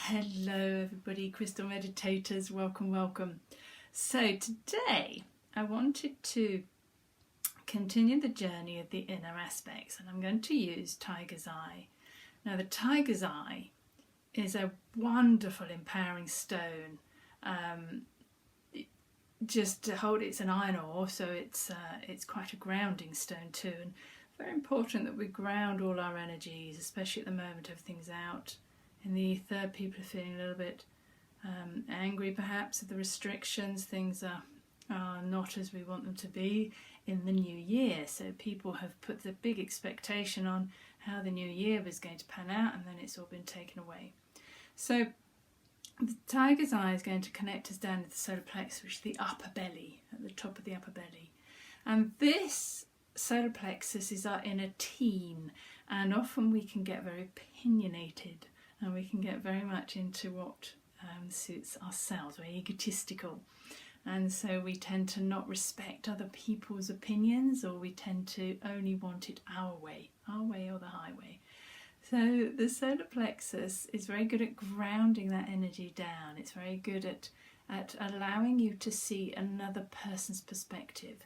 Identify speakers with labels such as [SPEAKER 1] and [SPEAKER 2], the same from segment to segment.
[SPEAKER 1] Hello everybody, crystal meditators, welcome. So today I wanted to continue the journey of the inner aspects, and I'm going to use Tiger's Eye. Now the Tiger's Eye is a wonderful empowering stone. Just to hold, it's an iron ore, so it's quite a grounding stone too, and very important that we ground all our energies, especially at the moment everything's out in the ether. People are feeling a little bit angry perhaps at the restrictions. Things are not as we want them to be in the new year, so people have put the big expectation on how the new year was going to pan out, and then it's all been taken away. So the Tiger's Eye is going to connect us down to the solar plexus, which is the upper belly, at the top of the upper belly. And this solar plexus is our inner teen, and often we can get very opinionated and we can get very much into what suits ourselves. We're egotistical, and so we tend to not respect other people's opinions, or we tend to only want it our way or the highway. So the solar plexus is very good at grounding that energy down. It's very good at allowing you to see another person's perspective,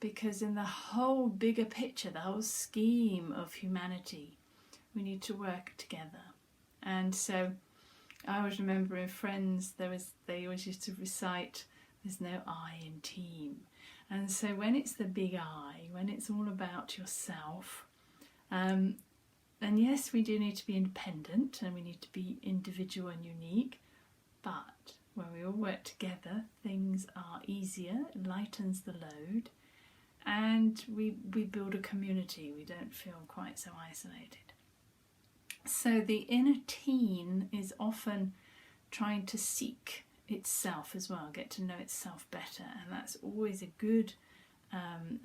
[SPEAKER 1] because in the whole bigger picture, the whole scheme of humanity, we need to work together. And so I always remember in Friends, they always used to recite, there's no I in team. And so when it's the big I, when it's all about yourself, and yes, we do need to be independent and we need to be individual and unique, but when we all work together, things are easier, it lightens the load, and we build a community. We don't feel quite so isolated. So the inner teen is often trying to seek itself as well, get to know itself better, and that's always a good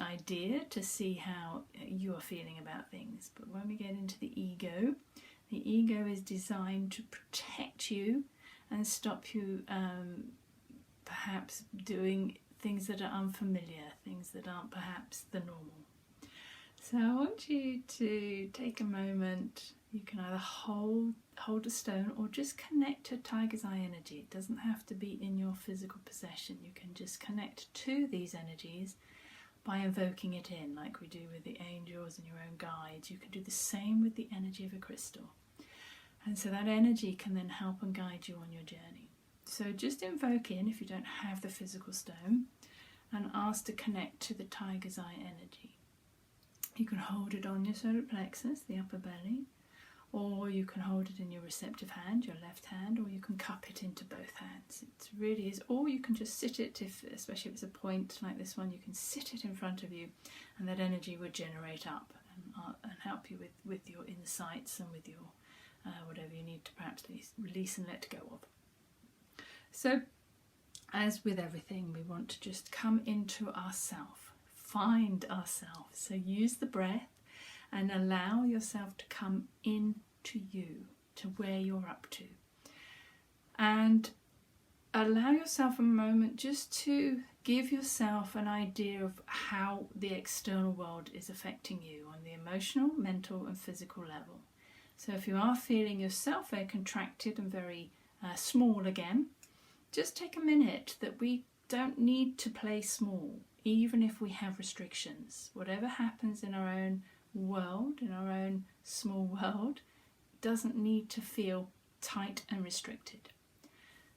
[SPEAKER 1] idea to see how you are feeling about things. But when we get into the ego is designed to protect you and stop you perhaps doing things that are unfamiliar, things that aren't perhaps the normal. So I want you to take a moment. You can either hold a stone or just connect to Tiger's Eye energy. It doesn't have to be in your physical possession. You can just connect to these energies by invoking it in, like we do with the angels and your own guides. You can do the same with the energy of a crystal. And so that energy can then help and guide you on your journey. So just invoke in, if you don't have the physical stone, and ask to connect to the Tiger's Eye energy. You can hold it on your solar plexus, the upper belly, or you can hold it in your receptive hand, your left hand, or you can cup it into both hands. It really is, or you can just sit it, especially if it's a point like this one, you can sit it in front of you, and that energy would generate up and help you with your insights and with your whatever you need to perhaps release and let go of. So, as with everything, we want to just come into ourself, find ourselves. So use the breath and allow yourself to come into you, to where you're up to. And allow yourself a moment just to give yourself an idea of how the external world is affecting you on the emotional, mental and physical level. So if you are feeling yourself very contracted and very small again, just take a minute that we don't need to play small, even if we have restrictions. Whatever happens in our own world, in our own small world, doesn't need to feel tight and restricted.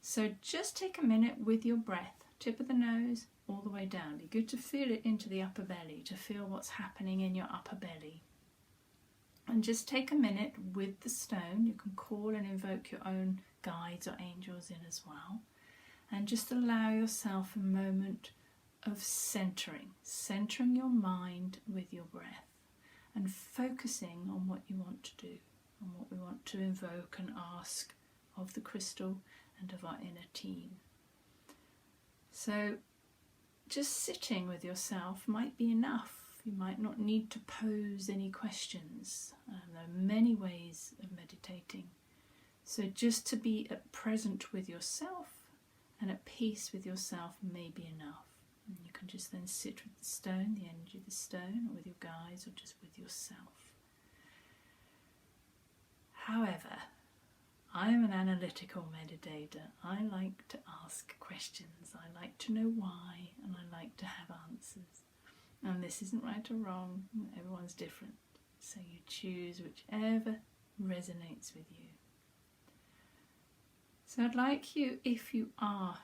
[SPEAKER 1] So just take a minute with your breath, tip of the nose all the way down. It'd be good to feel it into the upper belly, to feel what's happening in your upper belly. And just take a minute with the stone. You can call and invoke your own guides or angels in as well. And just allow yourself a moment of centering your mind with your breath and focusing on what you want to do and what we want to invoke and ask of the crystal and of our inner teen. So just sitting with yourself might be enough. You might not need to pose any questions. There are many ways of meditating. So just to be present with yourself and at peace with yourself may be enough. And you can just then sit with the stone, the energy of the stone, or with your guides, or just with yourself. However, I'm an analytical meditator. I like to ask questions. I like to know why, and I like to have answers. And this isn't right or wrong. Everyone's different. So you choose whichever resonates with you. So I'd like you, if you are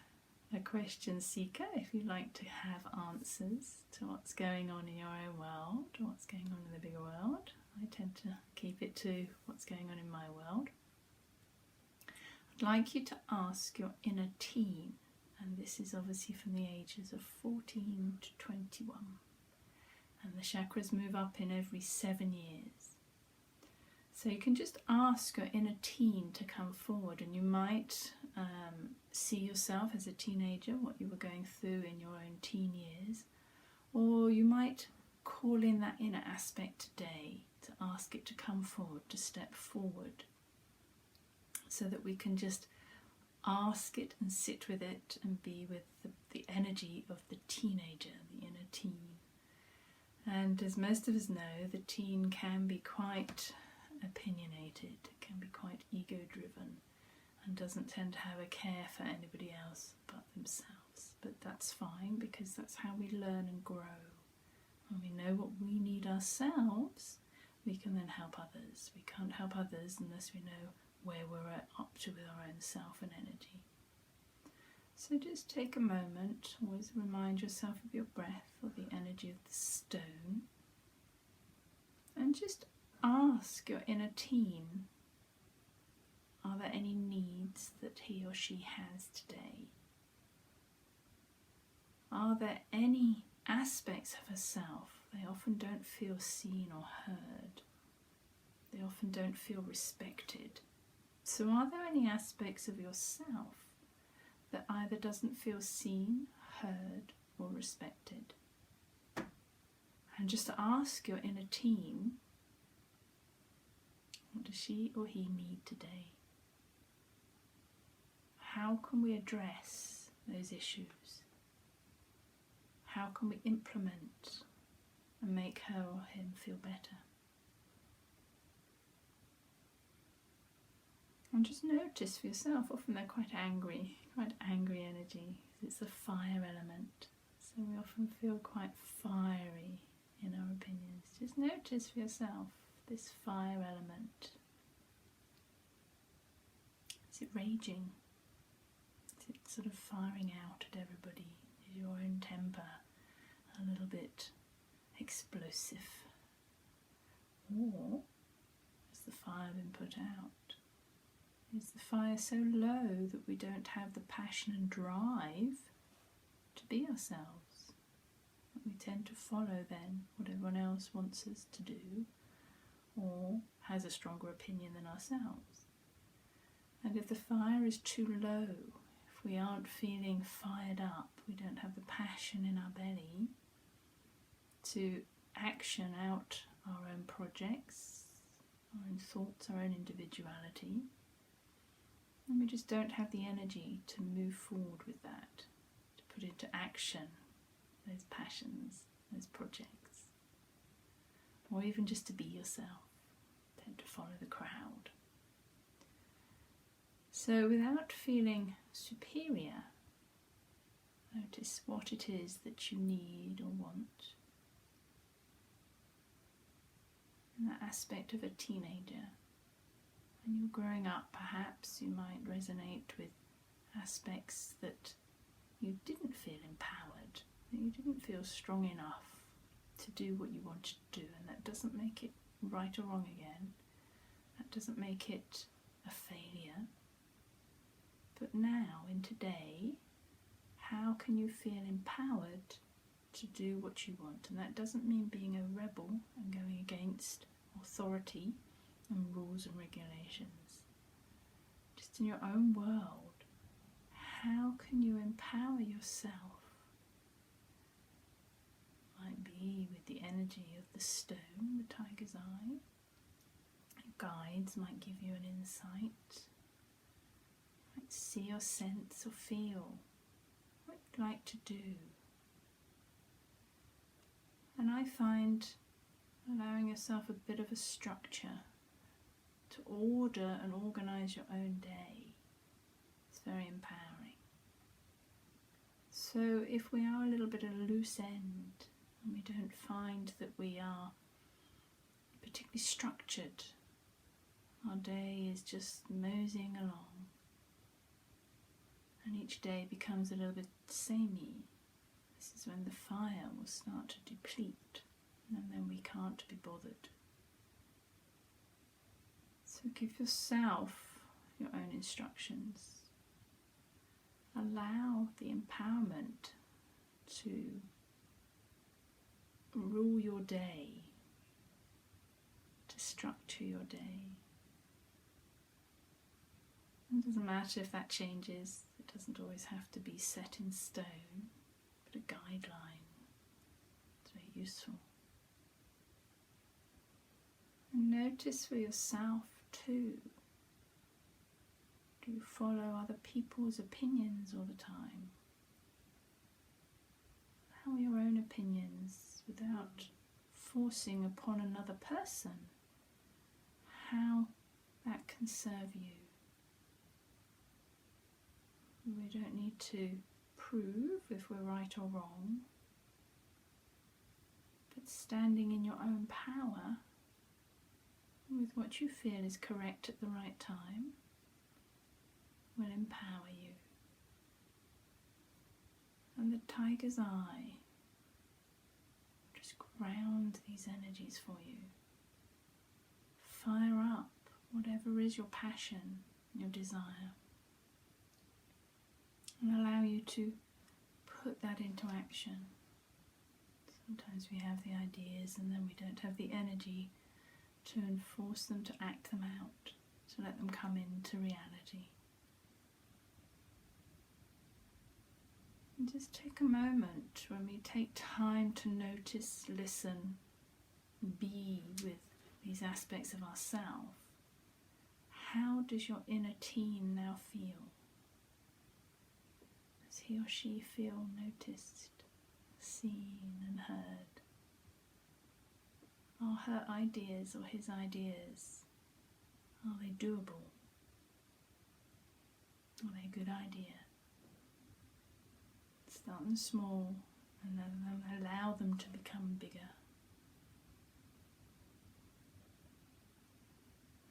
[SPEAKER 1] a question seeker, if you like to have answers to what's going on in your own world, or what's going on in the bigger world, I tend to keep it to what's going on in my world. I'd like you to ask your inner teen, and this is obviously from the ages of 14 to 21. And the chakras move up in every 7 years. So you can just ask your inner teen to come forward, and you might see yourself as a teenager, what you were going through in your own teen years, or you might call in that inner aspect today to ask it to come forward, to step forward, so that we can just ask it and sit with it and be with the energy of the teenager, the inner teen. And as most of us know, the teen can be quite opinionated, can be quite ego-driven, and doesn't tend to have a care for anybody else but themselves. But that's fine, because that's how we learn and grow. When we know what we need ourselves, we can then help others. We can't help others unless we know where we're up to with our own self and energy. So just take a moment, always remind yourself of your breath or the energy of the stone, and just ask your inner teen, are there any needs that he or she has today? Are there any aspects of herself they often don't feel seen or heard? They often don't feel respected. So are there any aspects of yourself that either doesn't feel seen, heard, or respected? And just ask your inner teen, what does she or he need today? How can we address those issues? How can we implement and make her or him feel better? And just notice for yourself, often they're quite angry energy. It's the fire element. So we often feel quite fiery in our opinions. Just notice for yourself this fire element. Is it raging? Is it sort of firing out at everybody? Is your own temper a little bit explosive? Or has the fire been put out? Is the fire so low that we don't have the passion and drive to be ourselves? That we tend to follow then what everyone else wants us to do, or has a stronger opinion than ourselves. And if the fire is too low, if we aren't feeling fired up, we don't have the passion in our belly to action out our own projects, our own thoughts, our own individuality, and we just don't have the energy to move forward with that, to put into action those passions, those projects, or even just to be yourself, tend to follow the crowd. So without feeling superior, notice what it is that you need or want. And that aspect of a teenager. When you're growing up, perhaps you might resonate with aspects that you didn't feel empowered, that you didn't feel strong enough to do what you wanted to do, and that doesn't make it right or wrong again. That doesn't make it a failure. But now, in today, how can you feel empowered to do what you want? And that doesn't mean being a rebel and going against authority and rules and regulations. Just in your own world, how can you empower yourself? Might be with the energy of the stone, the tiger's eye. Guides might give you an insight. Might see or sense or feel what you'd like to do. And I find allowing yourself a bit of a structure to order and organise your own day. It's very empowering. So if we are a little bit at a loose end and we don't find that we are particularly structured, our day is just moseying along and each day becomes a little bit samey, this is when the fire will start to deplete and then we can't be bothered. So give yourself your own instructions. Allow the empowerment to rule your day, to structure your day. It doesn't matter if that changes, it doesn't always have to be set in stone, but a guideline. It's very useful. And notice for yourself too. Do you follow other people's opinions all the time? Allow your own opinions without forcing upon another person how that can serve you. We don't need to prove if we're right or wrong, but standing in your own power with what you feel is correct at the right time will empower you. And the tiger's eye just ground these energies for you. Fire up whatever is your passion, your desire, and allow you to put that into action. Sometimes we have the ideas and then we don't have the energy to enforce them, to act them out, to let them come into reality. And just take a moment when we take time to notice, listen, be with these aspects of ourselves. How does your inner teen now feel? Does he or she feel noticed, seen and heard? Are her ideas or his ideas, are they doable? Are they a good idea? Start them small and then allow them to become bigger.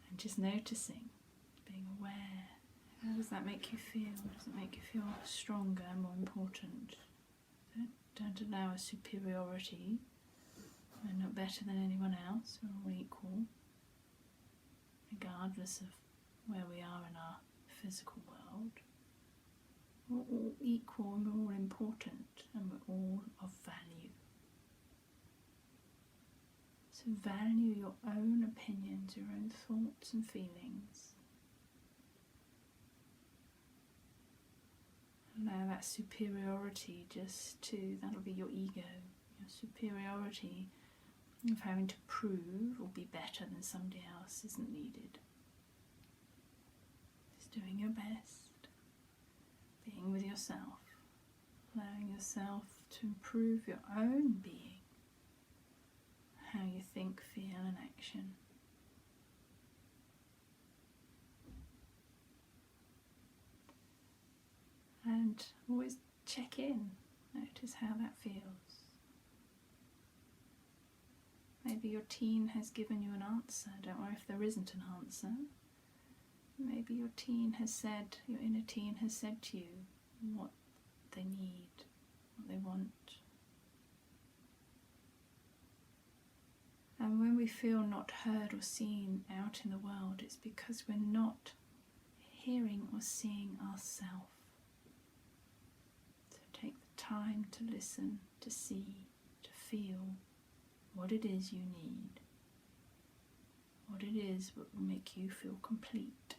[SPEAKER 1] And just noticing, being aware. How does that make you feel? Does it make you feel stronger, more important? Don't allow a superiority. We're not better than anyone else, we're all equal, regardless of where we are in our physical world. We're all equal and we're all important and we're all of value. So value your own opinions, your own thoughts and feelings. Allow that superiority that'll be your ego, your superiority of having to prove or be better than somebody else isn't needed. Just doing your best, being with yourself, allowing yourself to improve your own being, how you think, feel and action. And always check in, notice how that feels. Maybe your teen has given you an answer. Don't worry if there isn't an answer. Maybe your teen has said, your inner teen has said to you what they need, what they want. And when we feel not heard or seen out in the world, it's because we're not hearing or seeing ourselves. So take the time to listen, to see, to feel what it is you need, what it is that will make you feel complete.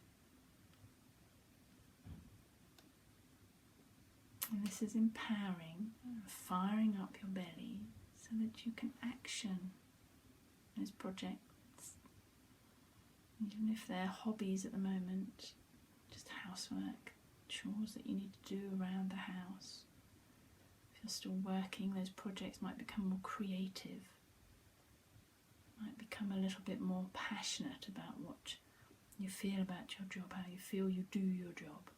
[SPEAKER 1] And this is empowering, firing up your belly so that you can action those projects, even if they're hobbies at the moment, just housework, chores that you need to do around the house. If you're still working, those projects might become more creative, might become a little bit more passionate about what you feel about your job, how you feel you do your job.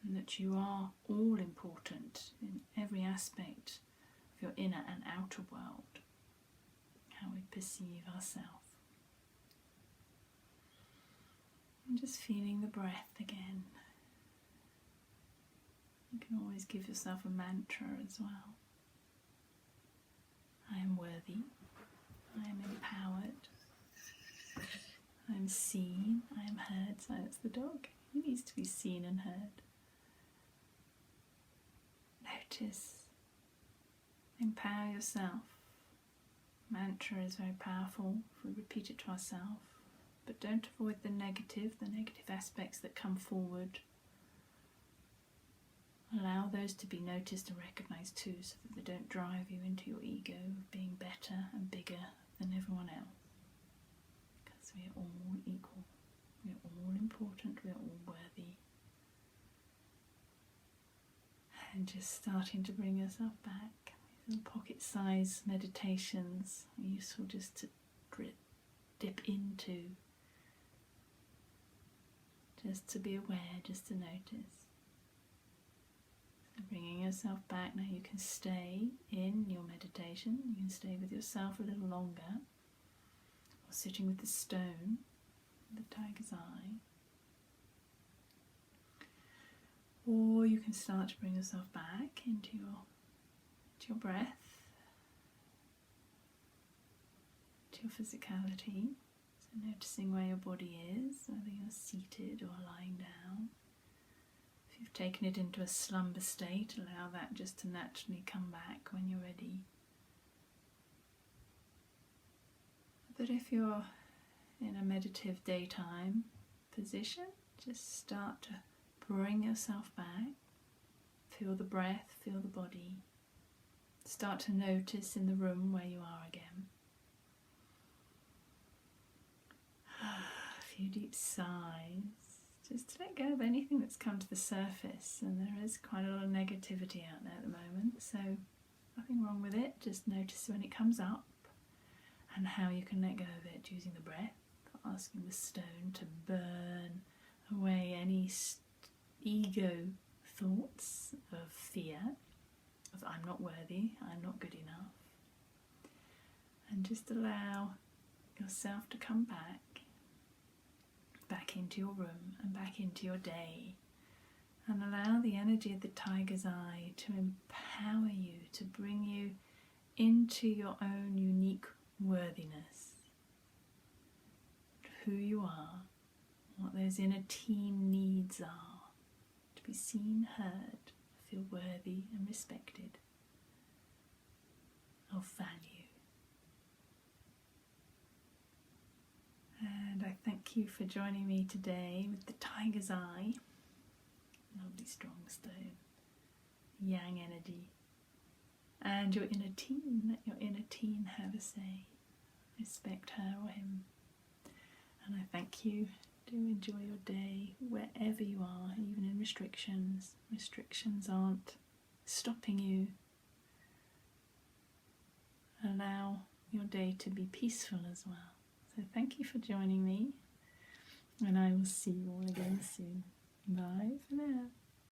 [SPEAKER 1] And that you are all important in every aspect of your inner and outer world, how we perceive ourselves. And just feeling the breath again. You can always give yourself a mantra as well. I am worthy. I am empowered. I am seen. I am heard. So that's the dog. He needs to be seen and heard. Notice. Empower yourself. Mantra is very powerful if we repeat it to ourselves. But don't avoid the negative aspects that come forward. Allow those to be noticed and recognised too, so that they don't drive you into your ego of being better and bigger than everyone else. Because we are all equal, we are all important, we are all worthy. And just starting to bring yourself back. These little pocket-sized meditations are useful just to dip into, just to be aware, just to notice. Bringing yourself back. Now you can stay in your meditation, you can stay with yourself a little longer, or sitting with the stone, the tiger's eye, or you can start to bring yourself back into your breath, to your physicality, so noticing where your body is, whether you're seated or lying down. If you've taken it into a slumber state, allow that just to naturally come back when you're ready. But if you're in a meditative daytime position, just start to bring yourself back. Feel the breath, feel the body. Start to notice in the room where you are again. A few deep sighs. Just to let go of anything that's come to the surface, and there is quite a lot of negativity out there at the moment, so nothing wrong with it. Just notice when it comes up and how you can let go of it using the breath, asking the stone to burn away any ego thoughts of fear, of I'm not worthy, I'm not good enough, and just allow yourself to come back into your room and back into your day, and allow the energy of the tiger's eye to empower you, to bring you into your own unique worthiness, who you are, what those inner teen needs are, to be seen, heard, feel worthy and respected, of value. And I thank you for joining me today with the tiger's eye. Lovely strong stone, yang energy, and your inner teen. Let your inner teen have a say. Respect her or him. And I thank you. Do enjoy your day wherever you are, even in restrictions. Restrictions aren't stopping you. Allow your day to be peaceful as well. So thank you for joining me, and I will see you all again soon. Bye for now.